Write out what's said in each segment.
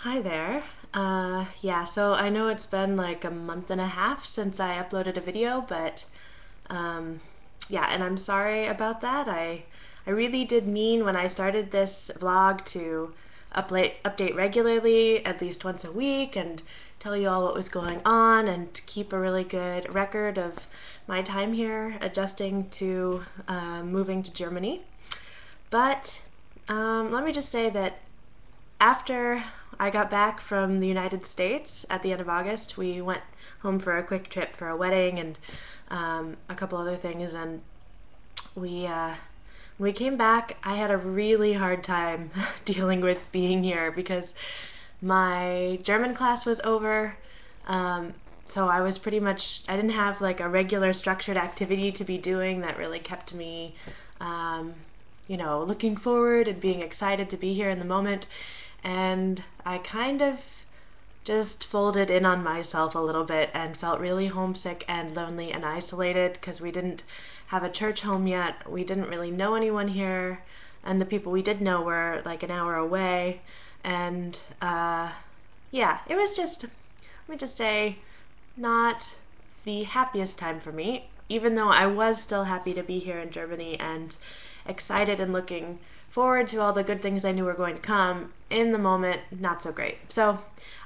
Hi there. Yeah, so I know it's been like a month and a half since I uploaded a video, but um, yeah, and I'm sorry about that. I really did mean when I started this vlog to update regularly, at least once a week, and tell you all what was going on and to keep a really good record of my time here adjusting to moving to Germany. But let me just say that after I got back from the United States at the end of August, we went home for a quick trip for a wedding and a couple other things. And we, when we came back, I had a really hard time dealing with being here because my German class was over. So I was pretty much, I didn't have like a regular structured activity to be doing that really kept me, um, looking forward and being excited to be here in the moment. And I kind of just folded in on myself a little bit and felt really homesick and lonely and isolated because we didn't have a church home yet. We didn't really know anyone here, and the people we did know were like an hour away. And yeah, it was just, let me just say, not the happiest time for me, even though I was still happy to be here in Germany and excited and looking forward to all the good things I knew were going to come. In the moment, not so great. So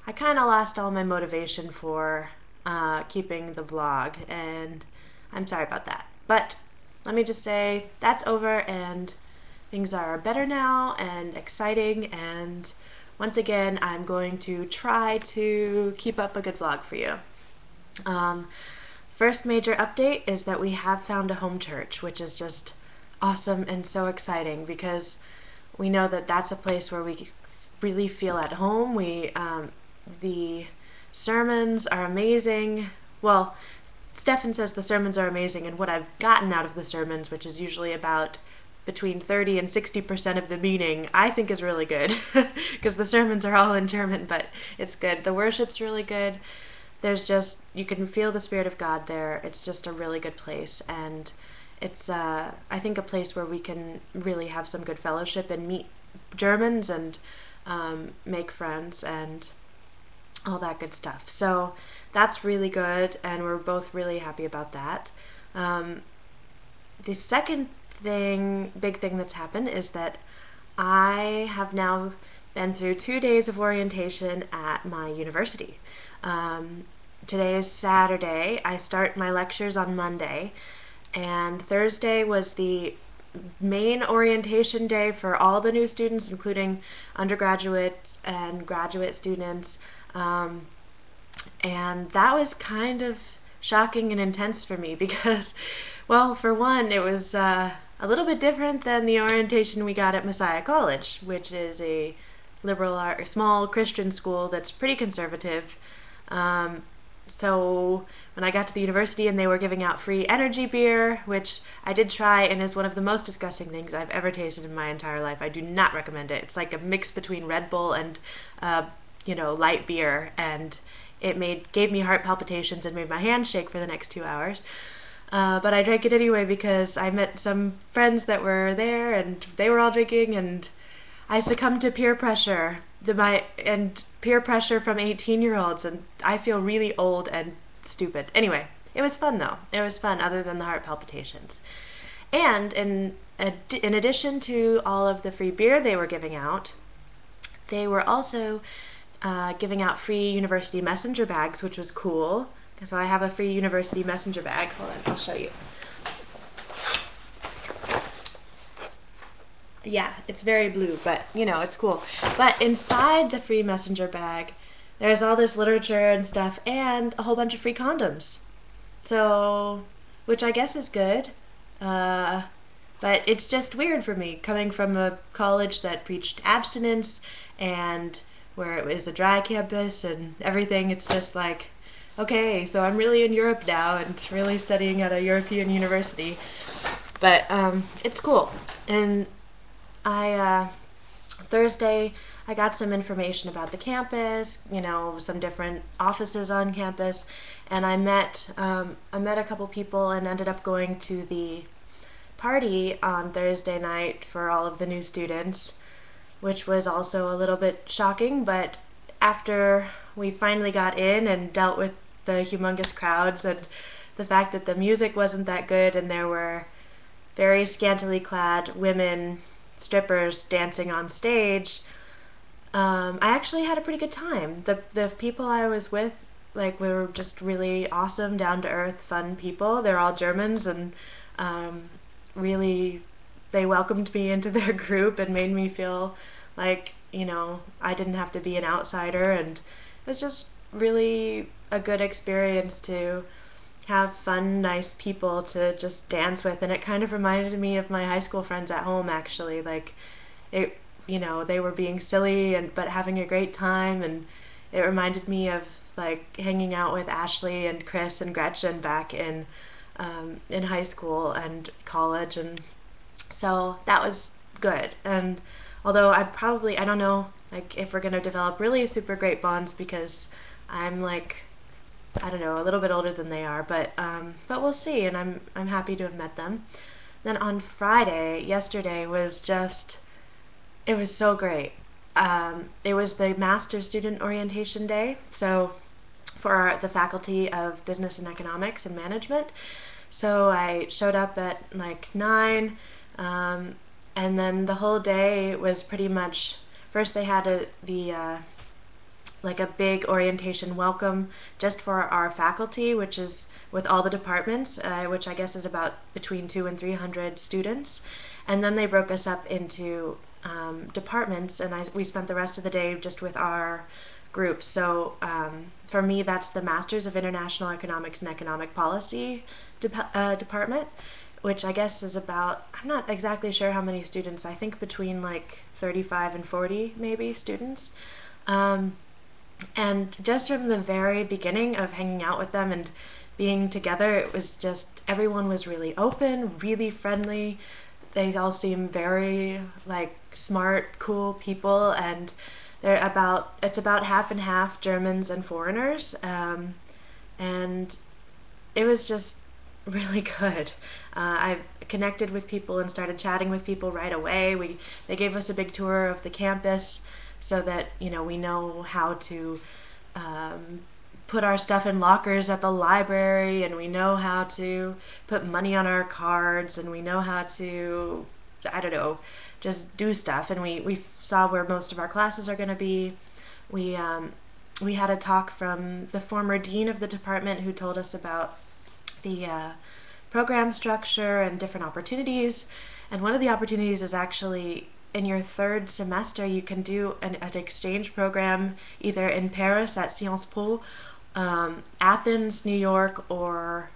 I kind of lost all my motivation for keeping the vlog, and I'm sorry about that. But let me just say that's over, and things are better now and exciting, and once again, I'm going to try to keep up a good vlog for you. Um, First major update is that we have found a home church, which is just awesome and so exciting because we know that that's a place where we really feel at home. The sermons are amazing. Well, Stefan says the sermons are amazing, and what I've gotten out of the sermons, which is usually about between 30 and 60% of the meaning, I think is really good because the sermons are all in German, but it's good. The worship's really good. There's just, you can feel the Spirit of God there. It's just a really good place, and it's, I think, a place where we can really have some good fellowship and meet Germans and make friends and all that good stuff. So that's really good, and we're both really happy about that. Um, the second big thing that's happened is that I have now been through 2 days of orientation at my university. Um, Today is Saturday. I start my lectures on Monday, and Thursday was the main orientation day for all the new students, including undergraduate and graduate students. Um, and that was kind of shocking and intense for me because, well, for one, it was a little bit different than the orientation we got at Messiah College, which is a liberal art or small Christian school that's pretty conservative. Um, so when I got to the university and they were giving out free energy beer, which I did try and is one of the most disgusting things I've ever tasted in my entire life. I do not recommend it. It's like a mix between Red Bull and light beer, and it gave me heart palpitations and made my hands shake for the next 2 hours. But I drank it anyway because I met some friends that were there and they were all drinking, and I succumbed to peer pressure. And peer pressure from 18-year-olds, and I feel really old and stupid. Anyway, it was fun though. It was fun other than the heart palpitations. And in addition to all of the free beer they were giving out, they were also giving out free university messenger bags, which was cool. So I have a free university messenger bag. Hold on, I'll show you. Yeah, it's very blue, but it's cool. But inside the free messenger bag, there's all this literature and stuff and a whole bunch of free condoms. So, which I guess is good. Uh, but it's just weird for me coming from a college that preached abstinence and where it was a dry campus and everything. It's just like, okay, so I'm really in Europe now and really studying at a European university. But it's cool. And Thursday, I got some information about the campus, some different offices on campus, and I met a couple people and ended up going to the party on Thursday night for all of the new students, which was also a little bit shocking, but after we finally got in and dealt with the humongous crowds and the fact that the music wasn't that good and there were very scantily clad women strippers dancing on stage, I actually had a pretty good time. The people I was with, like, were just really awesome, down to earth, fun people. They're all Germans, and really, they welcomed me into their group and made me feel like, I didn't have to be an outsider, and it was just really a good experience to have fun, nice people to just dance with. And it kind of reminded me of my high school friends at home, actually. Like, it, they were being silly and but having a great time, and it reminded me of like hanging out with Ashley and Chris and Gretchen back in high school and college, and so that was good. And although I don't know, like, if we're gonna develop really super great bonds, because I'm like, I don't know, a little bit older than they are, but we'll see. And I'm happy to have met them. Then on Friday, yesterday, it was so great. It was the Master Student Orientation Day, so for the Faculty of Business and Economics and Management. So I showed up at like 9, and then the whole day was pretty much, first they had like a big orientation welcome just for our faculty, which is with all the departments, which I guess is about between 200 and 300 students. And then they broke us up into departments, and we spent the rest of the day just with our groups. So for me, that's the Masters of International Economics and Economic Policy department, which I guess is about, I'm not exactly sure how many students, I think between like 35 and 40 maybe students. And just from the very beginning of hanging out with them and being together, it was just, everyone was really open, really friendly. They all seem very like smart, cool people, and it's about half and half Germans and foreigners, and it was just really good. I connected with people and started chatting with people right away. They gave us a big tour of the campus so that we know how to put our stuff in lockers at the library, and we know how to put money on our cards, and we know how to, I don't know, just do stuff. And we saw where most of our classes are going to be. We had a talk from the former dean of the department who told us about the program structure and different opportunities. And one of the opportunities is actually in your third semester, you can do an exchange program either in Paris at Sciences Po, Athens, New York, or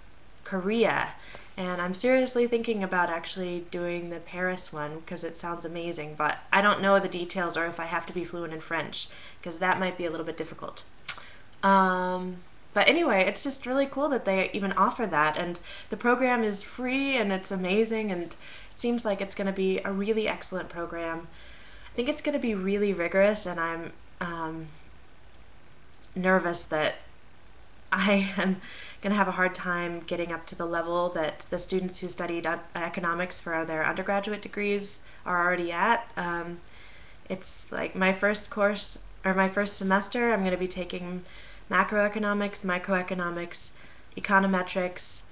Korea. And I'm seriously thinking about actually doing the Paris one because it sounds amazing, but I don't know the details or if I have to be fluent in French, because that might be a little bit difficult. But anyway, it's just really cool that they even offer that, and the program is free and it's amazing, and it seems like it's going to be a really excellent program. I think it's going to be really rigorous, and I'm nervous that I am going to have a hard time getting up to the level that the students who studied economics for their undergraduate degrees are already at. It's like my first course, or my first semester, I'm going to be taking macroeconomics, microeconomics, econometrics,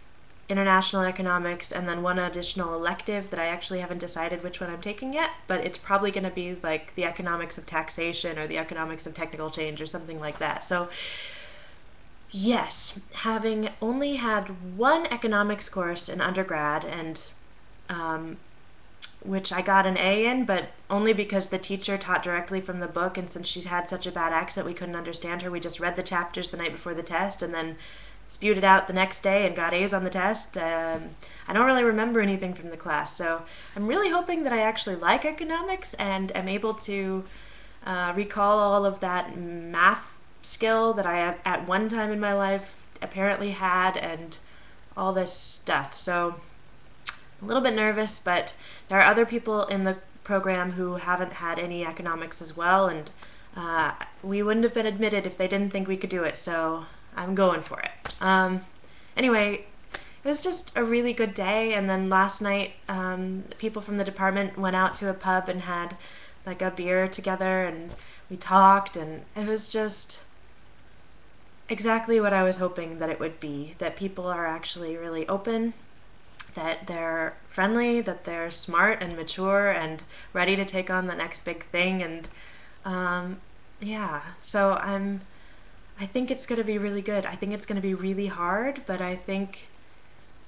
international economics, and then one additional elective that I actually haven't decided which one I'm taking yet, but it's probably going to be like the economics of taxation or the economics of technical change or something like that. So yes, having only had one economics course in undergrad, and which I got an A in, but only because the teacher taught directly from the book, and since she's had such a bad accent we couldn't understand her, we just read the chapters the night before the test and then spewed it out the next day and got A's on the test. I don't really remember anything from the class, so I'm really hoping that I actually like economics and am able to recall all of that math skill that I at one time in my life apparently had, and all this stuff. So a little bit nervous, but there are other people in the program who haven't had any economics as well, and we wouldn't have been admitted if they didn't think we could do it, so I'm going for it. Anyway, it was just a really good day, and then last night people from the department went out to a pub and had like a beer together, and we talked, and it was just exactly what I was hoping that it would be, that people are actually really open, that they're friendly, that they're smart and mature and ready to take on the next big thing. And yeah, so I think it's going to be really good. I think it's going to be really hard, but I think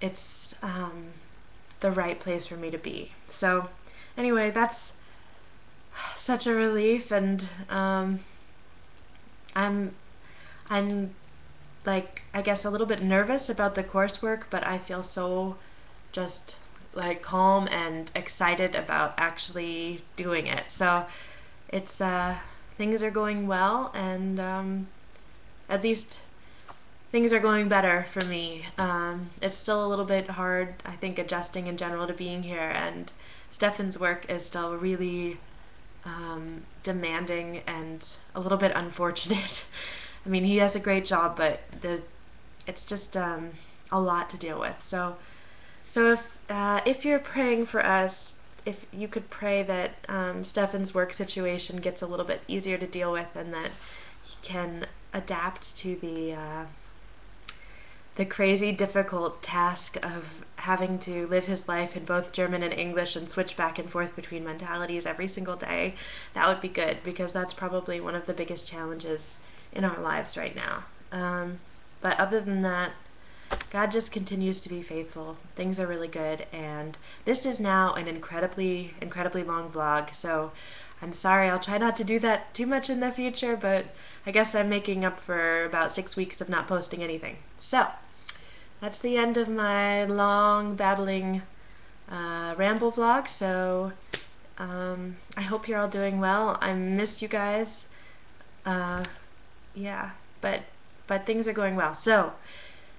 it's the right place for me to be. So anyway, that's such a relief, and I'm I'm like, I guess a little bit nervous about the coursework, but I feel so just like calm and excited about actually doing it. So it's things are going well, and at least things are going better for me. It's still a little bit hard, I think, adjusting in general to being here, and Stefan's work is still really demanding and a little bit unfortunate. I mean, he has a great job, but it's just a lot to deal with. So if you're praying for us, if you could pray that Stefan's work situation gets a little bit easier to deal with, and that he can adapt to the crazy difficult task of having to live his life in both German and English and switch back and forth between mentalities every single day, that would be good, because that's probably one of the biggest challenges in our lives right now. But other than that, God just continues to be faithful. Things are really good, and this is now an incredibly, incredibly long vlog, so I'm sorry, I'll try not to do that too much in the future, but I guess I'm making up for about 6 weeks of not posting anything. So, that's the end of my long, babbling ramble vlog, so I hope you're all doing well. I miss you guys. Yeah, but things are going well. So,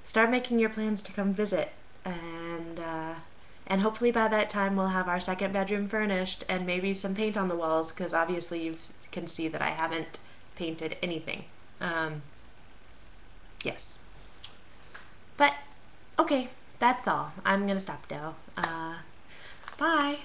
start making your plans to come visit, and hopefully by that time we'll have our second bedroom furnished and maybe some paint on the walls, because obviously you can see that I haven't painted anything. Yes. But okay, that's all. I'm gonna stop now. Bye.